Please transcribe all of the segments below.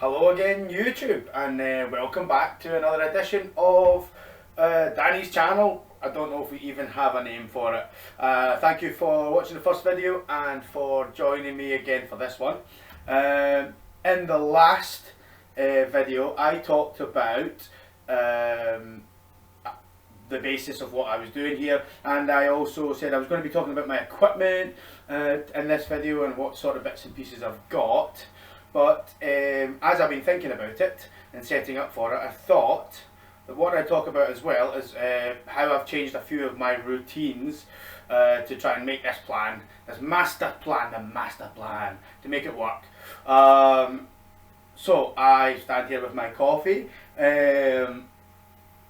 Hello again YouTube, and welcome back to another edition of Danny's channel. I don't know if we even have a name for it. Thank you for watching the first video and for joining me again for this one. In the last video I talked about the basis of what I was doing here, and I also said I was going to be talking about my equipment in this video and what sort of bits and pieces I've got. But as I've been thinking about it and setting up for it, I thought that what I talk about as well is how I've changed a few of my routines to try and make this plan, this master plan, to make it work. So I stand here with my coffee,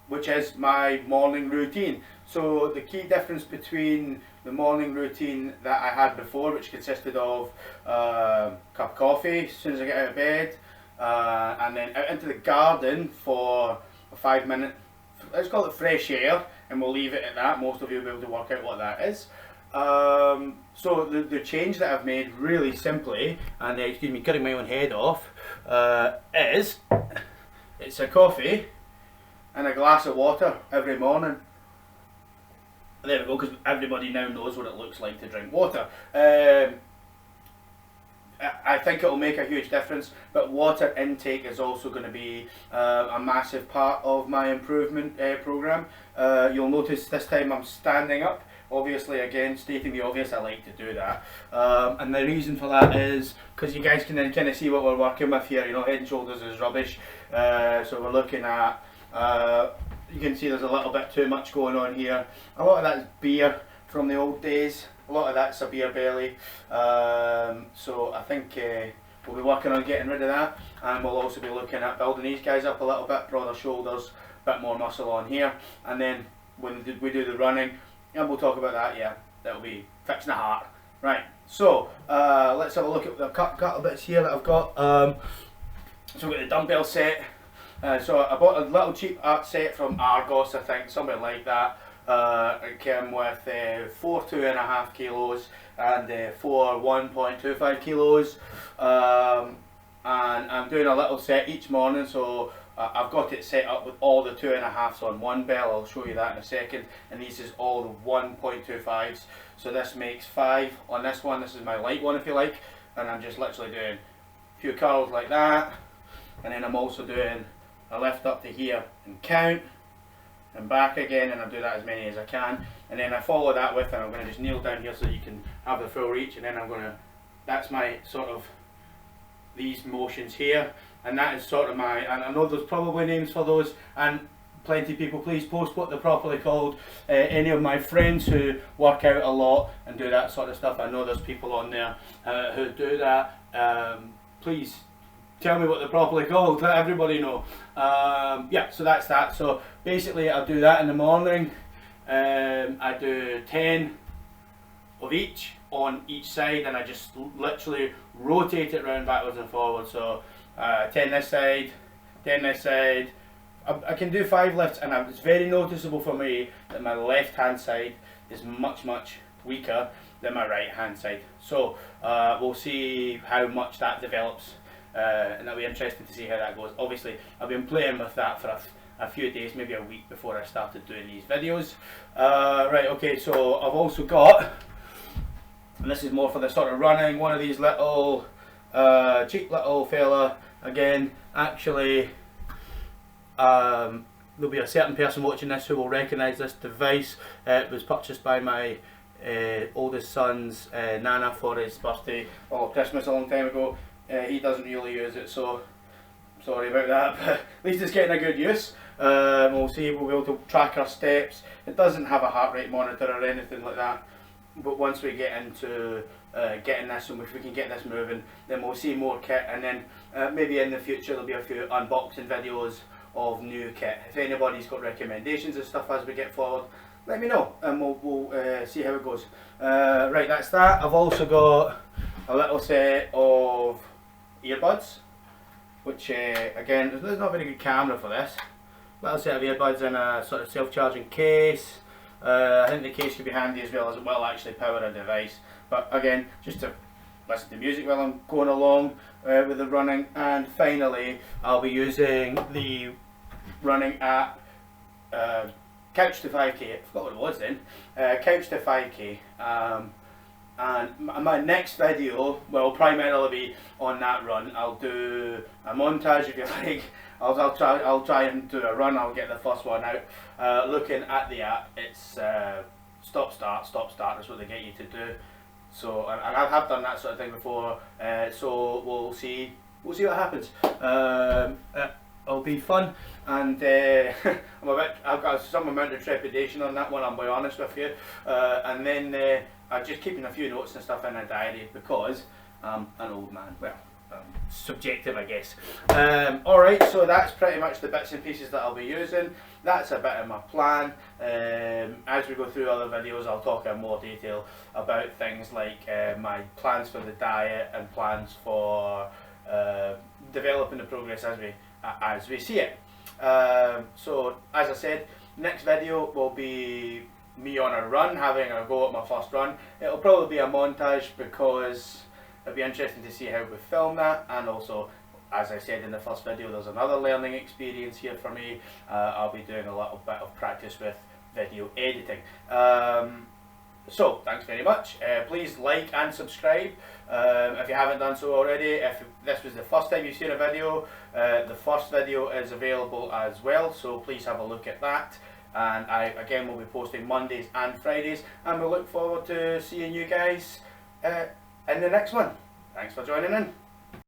which is my morning routine. So the key difference between the morning routine that I had before, which consisted of a cup of coffee as soon as I get out of bed, and then out into the garden for a 5-minute, let's call it fresh air, and we'll leave it at that. Most of you will be able to work out what that is. So the change that I've made really simply, and excuse me, cutting my own head off, is it's a coffee and a glass of water every morning. There we go, because everybody now knows what it looks like to drink water. I think it will make a huge difference, but water intake is also going to be a massive part of my improvement program. You'll notice this time I'm standing up. Obviously, again, stating the obvious, I like to do that. And the reason for that is because you guys can then kind of see what we're working with here. You know, Head and Shoulders is rubbish. So we're looking at, you can see there's a little bit too much going on here. A lot of that is beer from the old days. A lot of that's a beer belly. So I think we'll be working on getting rid of that. And we'll also be looking at building these guys up a little bit, broader shoulders, a bit more muscle on here. And then when we do the running, and we'll talk about that, yeah, that'll be fixing the heart. Right, so let's have a look at the couple bits here that I've got. So we've got the dumbbell set. So I bought a little cheap art set from Argos, I think, something like that. It came with 4 2.5 kilos and 4 1.25 kilos. And I'm doing a little set each morning, so I've got it set up with all the 2.5s on one bell. I'll show you that in a second. And these is all the 1.25s. So this makes 5 on this one. This is my light one, if you like. And I'm just literally doing a few curls like that. And then I'm also doing a lift up to here and count and back again, and I'll do that as many as I can. And then I follow that with, and I'm going to just kneel down here so you can have the full reach, and then I'm going to, that's my sort of these motions here, and that is sort of my, and I know there's probably names for those, and plenty of people, please post what they're properly called. Any of my friends who work out a lot and do that sort of stuff, I know there's people on there who do that. Please tell me what they're properly called, let everybody know. Yeah, so that's that. So basically I'll do that in the morning. I do 10 of each on each side, and I just literally rotate it around backwards and forwards. So 10 this side, 10 this side. I can do 5 lifts, and it's very noticeable for me that my left hand side is much weaker than my right hand side. So we'll see how much that develops. And that'll be interesting to see how that goes. Obviously, I've been playing with that for a few days, maybe a week before I started doing these videos. Right, okay, so I've also got, and this is more for the sort of running, one of these little, cheap little fella. Again, actually, there'll be a certain person watching this who will recognise this device. It was purchased by my oldest son's Nana for his birthday or Christmas a long time ago. He doesn't really use it, so sorry about that, but at least it's getting a good use. We'll see, we'll be able to track our steps. It doesn't have a heart rate monitor or anything like that, but once we get into getting this, and if we can get this moving, then we'll see more kit, and then maybe in the future there'll be a few unboxing videos of new kit. If anybody's got recommendations and stuff as we get forward, let me know, and we'll see how it goes. Right, that's that. I've also got a little set of earbuds, which again, there's not a very good camera for this. Little set of earbuds in a sort of self-charging case. I think the case could be handy as well, as it will actually power a device. But again, just to listen to music while I'm going along with the running. And finally, I'll be using the running app Couch to 5K. I forgot what it was then. Couch to 5K. And my next video will primarily be on that run. I'll do a montage if you like. I'll try and do a run. I'll get the first one out. Looking at the app, it's stop start. That's what they get you to do. So and I have done that sort of thing before. So we'll see what happens. It'll be fun, and I've got some amount of trepidation on that one, I'll be honest with you. And then I'm just keeping a few notes and stuff in a diary because I'm an old man. Well, subjective, I guess. Alright, so that's pretty much the bits and pieces that I'll be using. That's a bit of my plan. As we go through other videos, I'll talk in more detail about things like my plans for the diet and plans for developing the progress as we see it. So as I said, next video will be me on a run, having a go at my first run. It'll probably be a montage because it'll be interesting to see how we film that, and also, as I said in the first video, there's another learning experience here for me. I'll be doing a little bit of practice with video editing. So thanks very much. Please like and subscribe if you haven't done so already. If this was the first time you've seen a video, the first video is available as well, so please have a look at that. And I again will be posting Mondays and Fridays, and we look forward to seeing you guys in the next one. Thanks for joining in.